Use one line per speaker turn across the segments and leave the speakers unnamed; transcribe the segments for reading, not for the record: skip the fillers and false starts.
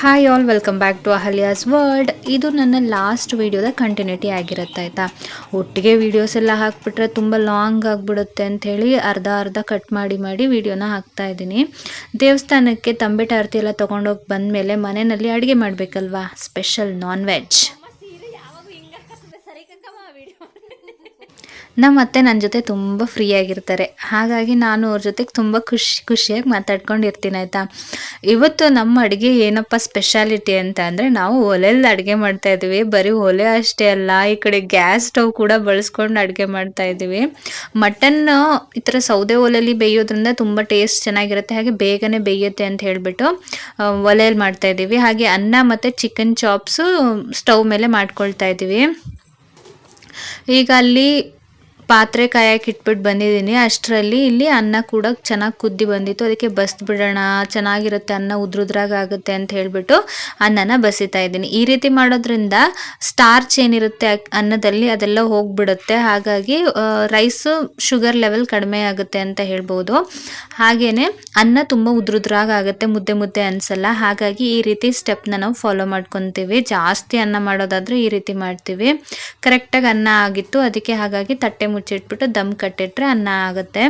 Hi all, welcome back to Ahalya's world. ಇದು ನನ್ನ last ವೀಡಿಯೋದ continuity ಆಗಿರುತ್ತೆ ಆಯಿತಾ. ಒಟ್ಟಿಗೆ ವೀಡಿಯೋಸ್ ಎಲ್ಲ ಹಾಕ್ಬಿಟ್ರೆ ತುಂಬ ಲಾಂಗ್ ಆಗಿಬಿಡುತ್ತೆ ಅಂಥೇಳಿ ಅರ್ಧ ಕಟ್ ಮಾಡಿ ವೀಡಿಯೋನ ಹಾಕ್ತಾ ಇದ್ದೀನಿ. ದೇವಸ್ಥಾನಕ್ಕೆ ತಂಬಿಟ್ಟು ಆರತಿ ಎಲ್ಲ ತೊಗೊಂಡೋಗಿ ಬಂದಮೇಲೆ ಮನೆಯಲ್ಲಿ ಅಡುಗೆ ಮಾಡಬೇಕಲ್ವಾ, ಸ್ಪೆಷಲ್ ನಾನ್ ವೆಜ್. ನಮ್ಮ ಅತ್ತೆ ನನ್ನ ಜೊತೆ ತುಂಬ ಫ್ರೀಯಾಗಿರ್ತಾರೆ, ಹಾಗಾಗಿ ನಾನು ಅವ್ರ ಜೊತೆಗೆ ತುಂಬ ಖುಷಿಯಾಗಿ ಮಾತಾಡ್ಕೊಂಡಿರ್ತೀನಿ ಆಯಿತಾ. ಇವತ್ತು ನಮ್ಮ ಅಡುಗೆ ಏನಪ್ಪ ಸ್ಪೆಷಾಲಿಟಿ ಅಂತ ಅಂದರೆ, ನಾವು ಒಲೆಯಲ್ಲಿ ಅಡುಗೆ ಮಾಡ್ತಾಯಿದ್ದೀವಿ. ಬರೀ ಒಲೆ ಅಷ್ಟೇ ಅಲ್ಲ, ಈ ಕಡೆ ಗ್ಯಾಸ್ ಸ್ಟವ್ ಕೂಡ ಬಳಸ್ಕೊಂಡು ಅಡುಗೆ ಮಾಡ್ತಾಯಿದ್ದೀವಿ. ಮಟನ್ನು ಈ ಥರ ಸೌದೆ ಒಲೆಯಲ್ಲಿ ಬೇಯೋದ್ರಿಂದ ತುಂಬ ಟೇಸ್ಟ್ ಚೆನ್ನಾಗಿರುತ್ತೆ, ಹಾಗೆ ಬೇಗನೆ ಬೇಯುತ್ತೆ ಅಂತ ಹೇಳಿಬಿಟ್ಟು ಒಲೆಯಲ್ಲಿ ಮಾಡ್ತಾಯಿದ್ದೀವಿ. ಹಾಗೆ ಅನ್ನ ಮತ್ತು ಚಿಕನ್ ಚಾಪ್ಸು ಸ್ಟವ್ ಮೇಲೆ ಮಾಡ್ಕೊಳ್ತಾ ಇದ್ದೀವಿ. ಈಗ ಅಲ್ಲಿ ಪಾತ್ರೆ ಕಾಯಕ್ಕೆ ಇಟ್ಬಿಟ್ಟು ಬಂದಿದ್ದೀನಿ. ಅಷ್ಟರಲ್ಲಿ ಇಲ್ಲಿ ಅನ್ನ ಕೂಡ ಚೆನ್ನಾಗಿ ಕುದ್ದಿ ಬಂದಿತ್ತು, ಅದಕ್ಕೆ ಬಸ್ಬಿಡೋಣ, ಚೆನ್ನಾಗಿರುತ್ತೆ ಅನ್ನ ಉದ್ರುದ್ರಾಗುತ್ತೆ ಅಂತ ಹೇಳಿಬಿಟ್ಟು ಅನ್ನನ ಬಸಿತಾ ಇದ್ದೀನಿ. ಈ ರೀತಿ ಮಾಡೋದ್ರಿಂದ ಸ್ಟಾರ್ಚ್ ಏನಿರುತ್ತೆ ಅನ್ನದಲ್ಲಿ ಅದೆಲ್ಲ ಹೋಗಿಬಿಡುತ್ತೆ, ಹಾಗಾಗಿ ರೈಸು ಶುಗರ್ ಲೆವೆಲ್ ಕಡಿಮೆ ಆಗುತ್ತೆ ಅಂತ ಹೇಳ್ಬೋದು. ಹಾಗೆಯೇ ಅನ್ನ ತುಂಬ ಉದ್ರುದ್ರಾಗುತ್ತೆ, ಮುದ್ದೆ ಅನಿಸಲ್ಲ. ಹಾಗಾಗಿ ಈ ರೀತಿ ಸ್ಟೆಪ್ನ ನಾವು ಫಾಲೋ ಮಾಡ್ಕೊತೀವಿ. ಜಾಸ್ತಿ ಅನ್ನ ಮಾಡೋದಾದರೆ ಈ ರೀತಿ ಮಾಡ್ತೀವಿ. ಕರೆಕ್ಟಾಗಿ ಅನ್ನ ಆಗಿತ್ತು, ಅದಕ್ಕೆ ಹಾಗಾಗಿ ತಟ್ಟೆ ಮುಚ್ಚಿಟ್ಬಿಟ್ಟು ದಮ್ ಕಟ್ಟಿಟ್ರೆ ಅನ್ನ ಆಗುತ್ತೆ.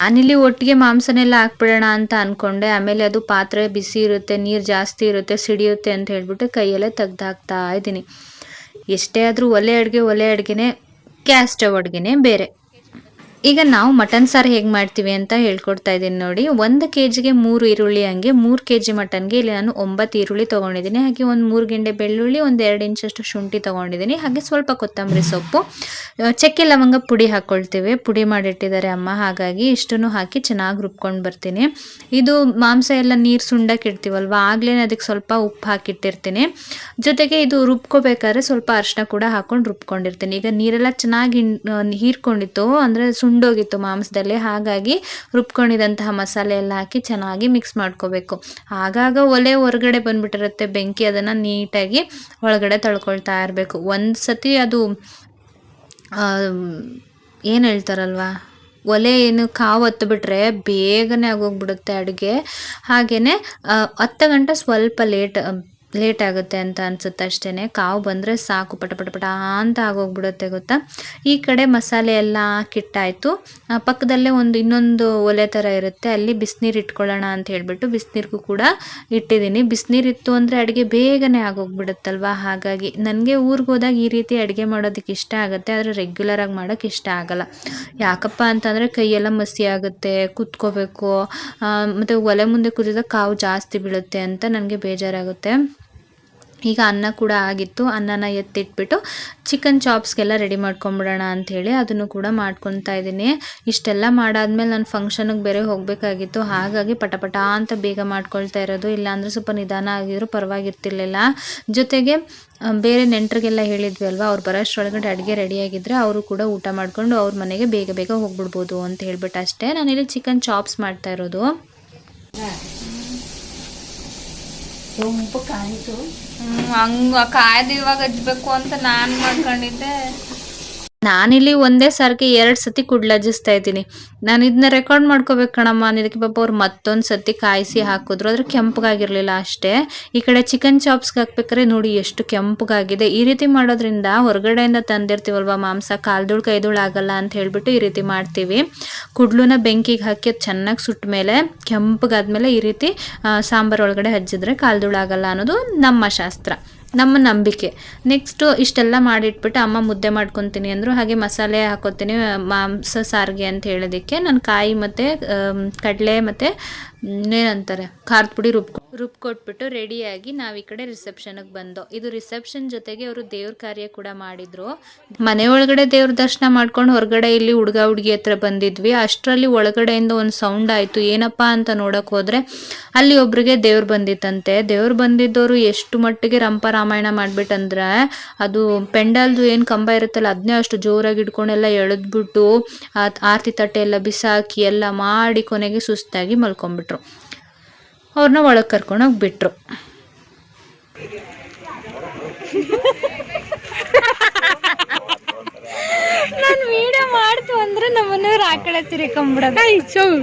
ನಾನಿಲ್ಲಿ ಒಟ್ಟಿಗೆ ಮಾಂಸನೆಲ್ಲ ಹಾಕ್ಬಿಡೋಣ ಅಂತ ಅಂದ್ಕೊಂಡೆ. ಆಮೇಲೆ ಅದು ಪಾತ್ರೆ ಬಿಸಿ ಇರುತ್ತೆ, ನೀರು ಜಾಸ್ತಿ ಇರುತ್ತೆ, ಸಿಡಿಯುತ್ತೆ ಅಂತ ಹೇಳ್ಬಿಟ್ಟು ಕೈಯಲ್ಲೇ ತೆಗ್ದು ಹಾಕ್ತಾ ಇದ್ದೀನಿ. ಎಷ್ಟೇ ಆದರೂ ಒಲೆ ಅಡುಗೆನೇ, ಗ್ಯಾಸ್ ಸ್ಟವ್ ಅಡುಗೆನೇ ಬೇರೆ. ಈಗ ನಾವು ಮಟನ್ ಸಾರು ಹೇಗೆ ಮಾಡ್ತೀವಿ ಅಂತ ಹೇಳ್ಕೊಡ್ತಾ ಇದ್ದೀನಿ ನೋಡಿ. 1 kgಗೆ 3 ಈರುಳ್ಳಿ, ಹಂಗೆ 3 kg ಮಟನ್ಗೆ ಇಲ್ಲಿ ನಾನು 9 ಈರುಳ್ಳಿ ತೊಗೊಂಡಿದ್ದೀನಿ. ಹಾಗೆ ಒಂದು 3 ಗೆಂಡೆ ಬೆಳ್ಳುಳ್ಳಿ, ಒಂದು 2 ಇಂಚಷ್ಟು ಶುಂಠಿ ತೊಗೊಂಡಿದ್ದೀನಿ. ಹಾಗೆ ಸ್ವಲ್ಪ ಕೊತ್ತಂಬರಿ ಸೊಪ್ಪು, ಚಕ್ಕೆ ಲವಂಗ ಪುಡಿ ಹಾಕ್ಕೊಳ್ತೀವಿ. ಪುಡಿ ಮಾಡಿಟ್ಟಿದ್ದಾರೆ ಅಮ್ಮ, ಹಾಗಾಗಿ ಇಷ್ಟನ್ನು ಹಾಕಿ ಚೆನ್ನಾಗಿ ರುಬ್ಕೊಂಡು ಬರ್ತೀನಿ. ಇದು ಮಾಂಸ ಎಲ್ಲ ನೀರು ಸುಂಡಕ್ಕೆ ಇಡ್ತೀವಲ್ವ, ಆಗಲೇ ಅದಕ್ಕೆ ಸ್ವಲ್ಪ ಉಪ್ಪು ಹಾಕಿಟ್ಟಿರ್ತೀನಿ. ಜೊತೆಗೆ ಇದು ರುಬ್ಕೋಬೇಕಾದ್ರೆ ಸ್ವಲ್ಪ ಅರಿಶಿನ ಕೂಡ ಹಾಕ್ಕೊಂಡು ರುಬ್ಕೊಂಡಿರ್ತೀನಿ. ಈಗ ನೀರೆಲ್ಲ ಚೆನ್ನಾಗಿ ಹೀರ್ಕೊಂಡಿತ್ತು, ಅಂದರೆ ಸುಂಡೋಗಿತ್ತು ಮಾಂಸದಲ್ಲಿ, ಹಾಗಾಗಿ ರುಬ್ಕೊಂಡಿದ್ದಂತಹ ಮಸಾಲೆ ಎಲ್ಲ ಹಾಕಿ ಚೆನ್ನಾಗಿ ಮಿಕ್ಸ್ ಮಾಡ್ಕೋಬೇಕು. ಆಗಾಗ ಒಲೆ ಹೊರಗಡೆ ಬಂದ್ಬಿಟ್ಟಿರುತ್ತೆ ಬೆಂಕಿ, ಅದನ್ನು ನೀಟಾಗಿ ಒಳಗಡೆ ತಳ್ಕೊಳ್ತಾ ಇರಬೇಕು. ಒಂದು ಸತಿ ಅದು ಏನು ಹೇಳ್ತಾರಲ್ವ, ಒಲೆ ಏನು ಕಾವು ಹತ್ತಿಬಿಟ್ರೆ ಬೇಗನೆ ಆಗೋಗ್ಬಿಡುತ್ತೆ ಅಡುಗೆ. ಹಾಗೆಯೇ 10 ಗಂಟೆ ಸ್ವಲ್ಪ ಲೇಟ್ ಆಗುತ್ತೆ ಅಂತ ಅನಿಸುತ್ತೆ ಅಷ್ಟೇ. ಕಾವು ಬಂದರೆ ಸಾಕು, ಪಟ ಅಂತ ಆಗೋಗ್ಬಿಡುತ್ತೆ ಗೊತ್ತಾ. ಈ ಕಡೆ ಮಸಾಲೆ ಎಲ್ಲ ಹಾಕಿಟ್ಟಾಯಿತು. ಪಕ್ಕದಲ್ಲೇ ಇನ್ನೊಂದು ಒಲೆ ಥರ ಇರುತ್ತೆ, ಅಲ್ಲಿ ಬಿಸಿನೀರು ಇಟ್ಕೊಳ್ಳೋಣ ಅಂತ ಹೇಳಿಬಿಟ್ಟು ಬಿಸಿನೀರಿಗೂ ಕೂಡ ಇಟ್ಟಿದ್ದೀನಿ. ಬಿಸಿನೀರಿತ್ತು ಅಂದರೆ ಅಡುಗೆ ಬೇಗನೆ ಆಗೋಗ್ಬಿಡುತ್ತಲ್ವ. ಹಾಗಾಗಿ ನನಗೆ ಊರಿಗೆ ಹೋದಾಗ ಈ ರೀತಿ ಅಡುಗೆ ಮಾಡೋದಕ್ಕೆ ಇಷ್ಟ ಆಗುತ್ತೆ, ಆದರೆ ರೆಗ್ಯುಲರಾಗಿ ಮಾಡೋಕ್ಕೆ ಇಷ್ಟ ಆಗಲ್ಲ. ಯಾಕಪ್ಪ ಅಂತಂದರೆ ಕೈಯೆಲ್ಲ ಮಸಿ ಆಗುತ್ತೆ, ಕುತ್ಕೋಬೇಕು, ಮತ್ತು ಒಲೆ ಮುಂದೆ ಕುದಿದಾಗ ಕಾವು ಜಾಸ್ತಿ ಬೀಳುತ್ತೆ ಅಂತ ನನಗೆ ಬೇಜಾರಾಗುತ್ತೆ. ಈಗ ಅನ್ನ ಕೂಡ ಆಗಿತ್ತು, ಅನ್ನನ ಎತ್ತಿಟ್ಬಿಟ್ಟು ಚಿಕನ್ ಚಾಪ್ಸ್ಗೆಲ್ಲ ರೆಡಿ ಮಾಡ್ಕೊಂಬಿಡೋಣ ಅಂಥೇಳಿ ಅದನ್ನು ಕೂಡ ಮಾಡ್ಕೊತಾ ಇದ್ದೀನಿ. ಇಷ್ಟೆಲ್ಲ ಮಾಡಾದ್ಮೇಲೆ ನಾನು ಫಂಕ್ಷನಿಗೆ ಬೇರೆ ಹೋಗಬೇಕಾಗಿತ್ತು, ಹಾಗಾಗಿ ಪಟ ಅಂತ ಬೇಗ ಮಾಡ್ಕೊಳ್ತಾ ಇರೋದು. ಇಲ್ಲಾಂದರೆ ಸ್ವಲ್ಪ ನಿಧಾನ ಆಗಿದ್ರು ಪರವಾಗಿರ್ತಿರ್ಲಿಲ್ಲ. ಜೊತೆಗೆ ಬೇರೆ ನೆಂಟರಿಗೆಲ್ಲ ಹೇಳಿದ್ವಿ ಅಲ್ವಾ, ಅವ್ರು ಬರೋಷ್ಟರೊಳಗಡೆ ಅಡುಗೆ ರೆಡಿಯಾಗಿದ್ದರೆ ಅವರು ಕೂಡ ಊಟ ಮಾಡಿಕೊಂಡು ಅವ್ರ ಮನೆಗೆ ಬೇಗ ಹೋಗ್ಬಿಡ್ಬೋದು ಅಂತ ಹೇಳ್ಬಿಟ್ಟು ಅಷ್ಟೇ. ನಾನಿಲ್ಲಿ ಚಿಕನ್ ಚಾಪ್ಸ್ ಮಾಡ್ತಾ ಇರೋದು.
ಹಂಗ ಕಾಯ್ದು ಇವಾಗ ಹಚ್ಬೇಕು ಅಂತ ನಾನು ಮಾಡ್ಕೊಂಡಿದ್ದೆ.
ನಾನಿಲ್ಲಿ ಒಂದೇ ಸಾರಿಗೆ 2 ಸತಿ ಕುಡ್ಲಜ್ಜಿಸ್ತಾ ಇದ್ದೀನಿ. ನಾನು ಇದನ್ನ ರೆಕಾರ್ಡ್ ಮಾಡ್ಕೋಬೇಕು ಕಣಮ್ಮ ಅನ್ನೋದಕ್ಕೆ ಪಾಪ ಅವ್ರು ಮತ್ತೊಂದು ಸತಿ ಕಾಯಿಸಿ ಹಾಕಿದ್ರು, ಆದರೆ ಕೆಂಪಗಾಗಿರಲಿಲ್ಲ ಅಷ್ಟೇ. ಈ ಕಡೆ ಚಿಕನ್ ಚಾಪ್ಸ್ಗೆ ಹಾಕ್ಬೇಕಾದ್ರೆ ನೋಡಿ ಎಷ್ಟು ಕೆಂಪಗಾಗಿದೆ. ಈ ರೀತಿ ಮಾಡೋದ್ರಿಂದ ಹೊರಗಡೆಯಿಂದ ತಂದಿರ್ತೀವಲ್ವ ಮಾಂಸ, ಕಾಲ್ದುಳು ಕೈದುಳು ಆಗಲ್ಲ ಅಂತ ಹೇಳ್ಬಿಟ್ಟು ಈ ರೀತಿ ಮಾಡ್ತೀವಿ. ಕುಡ್ಲನ್ನ ಬೆಂಕಿಗೆ ಹಾಕಿ ಅದು ಚೆನ್ನಾಗಿ ಸುಟ್ಟ ಮೇಲೆ ಕೆಂಪಗಾದ್ಮೇಲೆ ಈ ರೀತಿ ಸಾಂಬಾರು ಒಳಗಡೆ ಹಚ್ಚಿದ್ರೆ ಕಾಲ್ದುಳು ಆಗಲ್ಲ ಅನ್ನೋದು ನಮ್ಮ ಶಾಸ್ತ್ರ, ನಮ್ಮ ನಂಬಿಕೆ. ನೆಕ್ಸ್ಟು ಇಷ್ಟೆಲ್ಲ ಮಾಡಿಟ್ಬಿಟ್ಟು ಅಮ್ಮ ಮುದ್ದೆ ಮಾಡ್ಕೊತೀನಿ ಅಂದರು. ಹಾಗೆ ಮಸಾಲೆ ಹಾಕೋತೀನಿ ಮಾಂಸ ಸಾರಿಗೆ ಅಂತ ಹೇಳೋದಕ್ಕೆ ನಾನು ಕಾಯಿ ಮತ್ತು ಕಡಲೆ ಮತ್ತು ಏನಂತಾರೆ ಖಾರದ ಪುಡಿ ರುಬ್ಕೊಟ್ಬಿಟ್ಟು ರೆಡಿಯಾಗಿ ನಾವು ಈ ಕಡೆ ರಿಸೆಪ್ಷನ್ಗೆ ಬಂದೋ. ಇದು ರಿಸೆಪ್ಷನ್ ಜೊತೆಗೆ ಅವರು ದೇವ್ರ ಕಾರ್ಯ ಕೂಡ ಮಾಡಿದರು. ಮನೆ ಒಳಗಡೆ ದೇವ್ರ ದರ್ಶನ ಮಾಡ್ಕೊಂಡು ಹೊರಗಡೆ ಇಲ್ಲಿ ಹುಡುಗ ಹುಡುಗಿ ಹತ್ರ ಬಂದಿದ್ವಿ. ಅಷ್ಟರಲ್ಲಿ ಒಳಗಡೆಯಿಂದ ಒಂದು ಸೌಂಡ್ ಆಯಿತು. ಏನಪ್ಪ ಅಂತ ನೋಡೋಕೆ ಹೋದರೆ ಅಲ್ಲಿ ಒಬ್ರಿಗೆ ದೇವ್ರು ಬಂದಿತ್ತಂತೆ. ದೇವ್ರು ಬಂದಿದ್ದವರು ಎಷ್ಟು ಮಟ್ಟಿಗೆ ರಾಮಾಯಣ ಮಾಡಿಬಿಟ್ಟಂದ್ರೆ, ಅದು ಪೆಂಡಲ್ದು ಏನು ಕಂಬ ಇರುತ್ತಲ್ಲ ಅದನ್ನೇ ಅಷ್ಟು ಜೋರಾಗಿ ಹಿಡ್ಕೊಂಡೆಲ್ಲ ಎಳೆದ್ಬಿಟ್ಟು ಆರತಿ ತಟ್ಟೆ ಎಲ್ಲ ಬಿಸಾಕಿ ಎಲ್ಲ ಮಾಡಿ ಕೊನೆಗೆ ಸುಸ್ತಾಗಿ ಮಲ್ಕೊಂಡ್ಬಿಟ್ರು. ಅವ್ರನ್ನ ಒಳಗೆ ಕರ್ಕೊಂಡೋಗ್ಬಿಟ್ರು.
ಮೇಲೆ ತಿರ್ಕೊಂಬಿಡೋದು.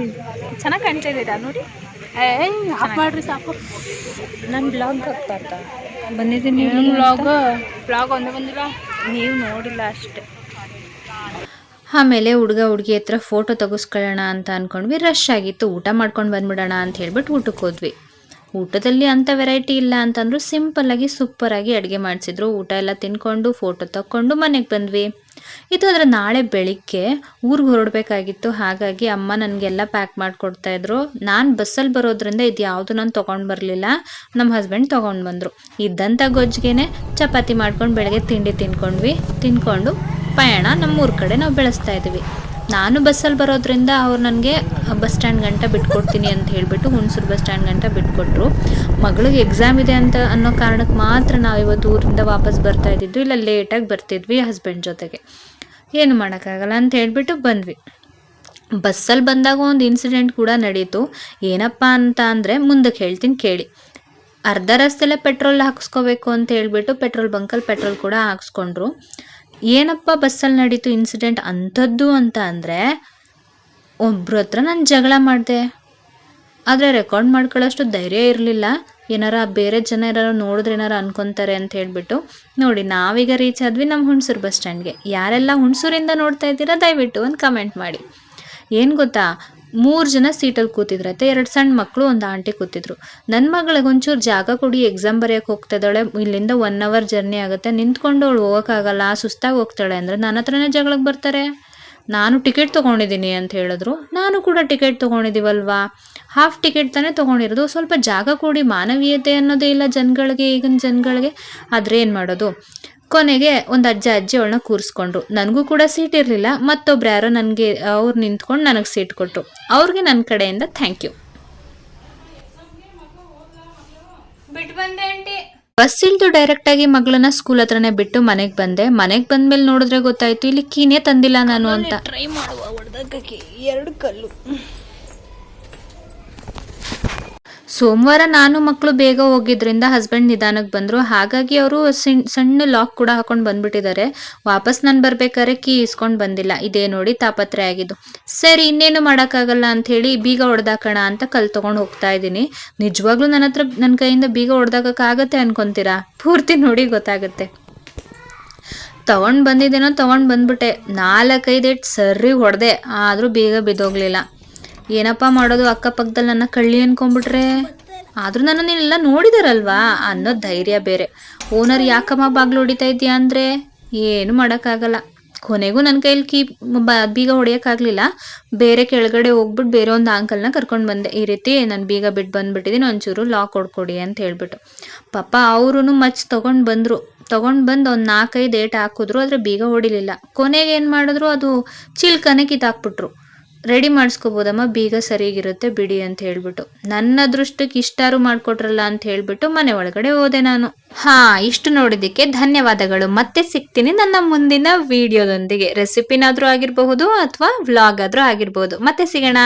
ಚೆನ್ನಾಗಿ ಕಾಣ್ತಾ ಇದ್ದೀರಾ ನೋಡಿ.
ಆಫ್ ಮಾಡ್ರಿ ಸಾಕು.
ನಾನು ಬ್ಲಾಗ್ ಹಾಕ್ತಾ ಬಂದಿದ್ದೀನಿ.
ಬ್ಲಾಗ್ ಒಂದೇ ಬಂದಿಲ್ಲ,
ನೀವು ನೋಡಿಲ್ಲ ಅಷ್ಟೇ.
ಆಮೇಲೆ ಹುಡುಗ ಹುಡುಗಿ ಹತ್ರ ಫೋಟೋ ತೆಗೆಸ್ಕೊಳ್ಳೋಣ ಅಂತ ಅಂದ್ಕೊಂಡ್ವಿ. ರಶ್ ಆಗಿತ್ತು, ಊಟ ಮಾಡ್ಕೊಂಡು ಬಂದ್ಬಿಡೋಣ ಅಂತ ಹೇಳ್ಬಿಟ್ಟು ಊಟಕ್ಕೆ ಹೋದ್ವಿ. ಊಟದಲ್ಲಿ ಅಂಥ ವೆರೈಟಿ ಇಲ್ಲ ಅಂತಂದ್ರು, ಸಿಂಪಲ್ಲಾಗಿ ಸೂಪರಾಗಿ ಅಡುಗೆ ಮಾಡಿಸಿದ್ರು. ಊಟ ಎಲ್ಲ ತಿನ್ಕೊಂಡು ಫೋಟೋ ತಕ್ಕೊಂಡು ಮನೆಗೆ ಬಂದ್ವಿ. ಇದು ಅದರ ನಾಳೆ ಬೆಳಿಗ್ಗೆ ಊರಿಗೆ ಹೊರಡಬೇಕಾಗಿತ್ತು. ಹಾಗಾಗಿ ಅಮ್ಮ ನನಗೆಲ್ಲ ಪ್ಯಾಕ್ ಮಾಡಿಕೊಡ್ತಾಯಿದ್ರು. ನಾನು ಬಸ್ಸಲ್ಲಿ ಬರೋದ್ರಿಂದ ಇದು ಯಾವುದು ನಾನು ತೊಗೊಂಡು ಬರಲಿಲ್ಲ, ನಮ್ಮ ಹಸ್ಬೆಂಡ್ ತೊಗೊಂಡು ಬಂದರು. ಇದ್ದಂಥ ಗೊಜ್ಜಿಗೆ ಚಪಾತಿ ಮಾಡ್ಕೊಂಡು ಬೆಳಗ್ಗೆ ತಿಂಡಿ ತಿನ್ಕೊಂಡು ಪಯಣ ನಮ್ಮೂರ ಕಡೆ ನಾವು ಬೆಳೆಸ್ತಾ ಇದ್ದೀವಿ. ನಾನು ಬಸ್ಸಲ್ಲಿ ಬರೋದ್ರಿಂದ ಅವ್ರು ನನಗೆ ಬಸ್ ಸ್ಟ್ಯಾಂಡ್ ಗಂಟ ಬಿಟ್ಕೊಡ್ತೀನಿ ಅಂತ ಹೇಳಿಬಿಟ್ಟು ಹುಣಸೂರು ಬಸ್ ಸ್ಟ್ಯಾಂಡ್ ಗಂಟ ಬಿಟ್ಕೊಟ್ರು. ಮಗಳಿಗೆ ಎಕ್ಸಾಮ್ ಇದೆ ಅಂತ ಅನ್ನೋ ಕಾರಣಕ್ಕೆ ಮಾತ್ರ ನಾವು ಇವತ್ತು ಊರಿಂದ ವಾಪಸ್ ಬರ್ತಾ ಇದ್ದಿದ್ದು, ಇಲ್ಲ ಲೇಟಾಗಿ ಬರ್ತಿದ್ವಿ ಹಸ್ಬೆಂಡ್ ಜೊತೆಗೆ. ಏನು ಮಾಡೋಕ್ಕಾಗಲ್ಲ ಅಂತ ಹೇಳ್ಬಿಟ್ಟು ಬಂದ್ವಿ. ಬಸ್ಸಲ್ಲಿ ಬಂದಾಗ ಒಂದು ಇನ್ಸಿಡೆಂಟ್ ಕೂಡ ನಡೀತು. ಏನಪ್ಪ ಅಂತ ಅಂದರೆ ಮುಂದಕ್ಕೆ ಹೇಳ್ತೀನಿ ಕೇಳಿ. ಅರ್ಧ ರಸ್ತೆಲ್ಲೇ ಪೆಟ್ರೋಲ್ ಹಾಕಿಸ್ಕೋಬೇಕು ಅಂತ ಹೇಳ್ಬಿಟ್ಟು ಪೆಟ್ರೋಲ್ ಬಂಕಲ್ಲಿ ಪೆಟ್ರೋಲ್ ಕೂಡ ಹಾಕ್ಸ್ಕೊಂಡ್ರು. ಏನಪ್ಪ ಬಸ್ಸಲ್ಲಿ ನಡೀತು ಇನ್ಸಿಡೆಂಟ್ ಅಂಥದ್ದು ಅಂತ ಅಂದರೆ, ಒಬ್ಬರ ಹತ್ರ ನಾನು ಜಗಳ ಮಾಡಿದೆ. ಆದರೆ ರೆಕಾರ್ಡ್ ಮಾಡ್ಕೊಳ್ಳೋಷ್ಟು ಧೈರ್ಯ ಇರಲಿಲ್ಲ. ಬೇರೆ ಜನ ಏನಾರು ನೋಡಿದ್ರೆ ಏನಾರು ಅನ್ಕೊತಾರೆ ಅಂತ ಹೇಳ್ಬಿಟ್ಟು. ನೋಡಿ, ನಾವೀಗ ರೀಚ್ ಆದ್ವಿ ನಮ್ಮ ಹುಣಸೂರು ಬಸ್ ಸ್ಟ್ಯಾಂಡ್ಗೆ. ಯಾರೆಲ್ಲ ಹುಣಸೂರಿಂದ ನೋಡ್ತಾ ಇದ್ದೀರಾ ದಯವಿಟ್ಟು ಒಂದು ಕಮೆಂಟ್ ಮಾಡಿ. ಏನು ಗೊತ್ತಾ, 3 ಜನ ಸೀಟಲ್ಲಿ ಕೂತಿದ್ರೈತೆ, 2 ಸಣ್ಣ ಮಕ್ಕಳು, ಒಂದು ಆಂಟಿ ಕೂತಿದ್ರು. ನನ್ನ ಮಗಳಿಗೆ ಒಂಚೂರು ಜಾಗ ಕೊಡಿ, ಎಕ್ಸಾಮ್ ಬರೆಯೋಕೆ ಹೋಗ್ತಾ ಇದ್ದಾಳೆ, ಇಲ್ಲಿಂದ 1 ಅವರ್ ಜರ್ನಿ ಆಗುತ್ತೆ, ನಿಂತ್ಕೊಂಡು ಅವಳು ಹೋಗೋಕ್ಕಾಗಲ್ಲ, ಸುಸ್ತಾಗಿ ಹೋಗ್ತಾಳೆ ಅಂದರೆ ನನ್ನ ಹತ್ರನೇ ಜಗಳಕ್ಕೆ ಬರ್ತಾರೆ. ನಾನು ಟಿಕೆಟ್ ತೊಗೊಂಡಿದ್ದೀನಿ ಅಂತ ಹೇಳಿದ್ರು. ನಾನು ಕೂಡ ಟಿಕೆಟ್ ತೊಗೊಂಡಿದ್ದೀವಲ್ವಾ, ಹಾಫ್ ಟಿಕೆಟ್ ತಾನೇ ತೊಗೊಂಡಿರೋದು, ಸ್ವಲ್ಪ ಜಾಗ ಕೊಡಿ, ಮಾನವೀಯತೆ ಅನ್ನೋದೇ ಇಲ್ಲ ಜನಗಳಿಗೆ, ಈಗಿನ ಜನಗಳಿಗೆ. ಆದರೆ ಏನು ಮಾಡೋದು, ಕೊನೆಗೆ ಒಂದು ಅಜ್ಜಿ ಅವಳನ್ನ ಕೂರಿಸ್ಕೊಂಡ್ರು. ನನಗೂ ಕೂಡ ಸೀಟ್ ಇರಲಿಲ್ಲ. ಮತ್ತೊಬ್ರು ಯಾರೋ ನನಗೆ ಅವ್ರು ನಿಂತ್ಕೊಂಡು ನನಗೆ ಸೀಟ್ ಕೊಟ್ಟರು. ಅವ್ರಿಗೆ ನನ್ನ ಕಡೆಯಿಂದ ಥ್ಯಾಂಕ್ ಯು.
ಬಿಟ್ಟು ಬಂದೆ ಆಂಟಿ.
ಬಸ್ ಇಲ್ದು ಡೈರೆಕ್ಟಾಗಿ ಮಗಳನ್ನ ಸ್ಕೂಲ್ ಹತ್ರನೇ ಬಿಟ್ಟು ಮನೆಗೆ ಬಂದೆ. ಮನೆಗೆ ಬಂದ್ಮೇಲೆ ನೋಡಿದ್ರೆ ಗೊತ್ತಾಯ್ತು ಇಲ್ಲಿ ಕೀನೇ ತಂದಿಲ್ಲ ನಾನು ಅಂತ.
ಟ್ರೈ ಮಾಡುವ ಹೊಡೆದಕ್ಕೆ 2 ಕಲ್ಲು.
ಸೋಮವಾರ ನಾನು ಮಕ್ಕಳು ಬೇಗ ಹೋಗಿದ್ರಿಂದ ಹಸ್ಬೆಂಡ್ ನಿಧಾನಕ್ಕೆ ಬಂದರು. ಹಾಗಾಗಿ ಅವರು ಸಣ್ಣ ಲಾಕ್ ಕೂಡ ಹಾಕೊಂಡು ಬಂದ್ಬಿಟ್ಟಿದ್ದಾರೆ. ವಾಪಸ್ ನಾನು ಬರ್ಬೇಕಾದ್ರೆ ಕೀ ಇಸ್ಕೊಂಡು ಬಂದಿಲ್ಲ. ಇದೇ ನೋಡಿ ತಾಪತ್ರೆ ಆಗಿದ್ದು. ಸರಿ, ಇನ್ನೇನು ಮಾಡೋಕ್ಕಾಗಲ್ಲ ಅಂಥೇಳಿ ಬೀಗ ಹೊಡೆದಾಕೋಣ ಅಂತ ಕಲ್ಲು ತೊಗೊಂಡು ಹೋಗ್ತಾ ಇದ್ದೀನಿ. ನಿಜವಾಗ್ಲೂ ನನ್ನ ಕೈಯಿಂದ ಬೀಗ ಹೊಡೆದಾಕೋಕ್ಕಾಗತ್ತೆ ಅನ್ಕೊತೀರಾ? ಪೂರ್ತಿ ನೋಡಿ ಗೊತ್ತಾಗುತ್ತೆ. ತೊಗೊಂಡು ಬಂದ್ಬಿಟ್ಟೆ. 4-5 ಏಟ್ ಸರಿ ಹೊಡೆದೆ, ಆದರೂ ಬೀಗ ಬಿದ್ದೋಗ್ಲಿಲ್ಲ. ಏನಪ್ಪ ಮಾಡೋದು, ಅಕ್ಕಪಕ್ಕದಲ್ಲಿ ನನ್ನ ಕಳ್ಳಿ ಅನ್ಕೊಂಡ್ಬಿಟ್ರೆ. ಆದರೂ ನನ್ನನ್ನೆಲ್ಲ ನೋಡಿದಾರಲ್ವಾ ಅನ್ನೋ ಧೈರ್ಯ ಬೇರೆ. ಓನರ್ ಯಾಕಮ್ಮ ಬಾಗ್ಲು ಹೊಡಿತಾ ಇದೆಯಾ ಅಂದರೆ ಏನು ಮಾಡೋಕ್ಕಾಗಲ್ಲ. ಕೊನೆಗೂ ನನ್ನ ಕೈಲಿ ಬೀಗ ಹೊಡೆಯೋಕ್ಕಾಗಲಿಲ್ಲ. ಬೇರೆ ಕೆಳಗಡೆ ಹೋಗ್ಬಿಟ್ಟು ಬೇರೆ ಒಂದು ಅಂಕಲ್ನ ಕರ್ಕೊಂಡು ಬಂದೆ. ಈ ರೀತಿ ನಾನು ಬೀಗ ಬಿಟ್ಟು ಬಂದುಬಿಟ್ಟಿದ್ದೀನಿ, ಒಂಚೂರು ಲಾಕ್ ಹೊಡ್ಕೊಡಿ ಅಂತ ಹೇಳ್ಬಿಟ್ಟು. ಪಾಪ ಅವರು ಮಚ್ಚಿ ತೊಗೊಂಡು ಬಂದು ಒಂದು 4-5 ಏಟ್ ಹಾಕಿದ್ರು, ಆದರೆ ಬೀಗ ಹೊಡಿಲಿಲ್ಲ. ಕೊನೆಗೆ ಏನು ಮಾಡಿದ್ರು, ಅದು ಚಿಲ್ಕನೇ ಕಿತ್ತಾಕ್ಬಿಟ್ರು. ರೆಡಿ ಮಾಡಿಸ್ಕೋಬೋದಮ್ಮ, ಬೀಗ ಸರಿಗಿರುತ್ತೆ ಬಿಡಿ ಅಂತ ಹೇಳ್ಬಿಟ್ಟು. ನನ್ನ ಅದೃಷ್ಟಕ್ಕೆ ಇಷ್ಟಾರು ಮಾಡಿಕೊಟ್ರಲ್ಲ ಅಂತ ಹೇಳ್ಬಿಟ್ಟು ಮನೆ ಒಳಗಡೆ ಹೋದೆ ನಾನು. ಇಷ್ಟು ನೋಡಿದ್ದಕ್ಕೆ ಧನ್ಯವಾದಗಳು. ಮತ್ತೆ ಸಿಗ್ತೀನಿ ನನ್ನ ಮುಂದಿನ ವಿಡಿಯೋದೊಂದಿಗೆ. ರೆಸಿಪಿನಾದರೂ ಆಗಿರಬಹುದು ಅಥವಾ ವ್ಲಾಗ್ ಆದರೂ ಆಗಿರ್ಬೋದು. ಮತ್ತೆ ಸಿಗೋಣ.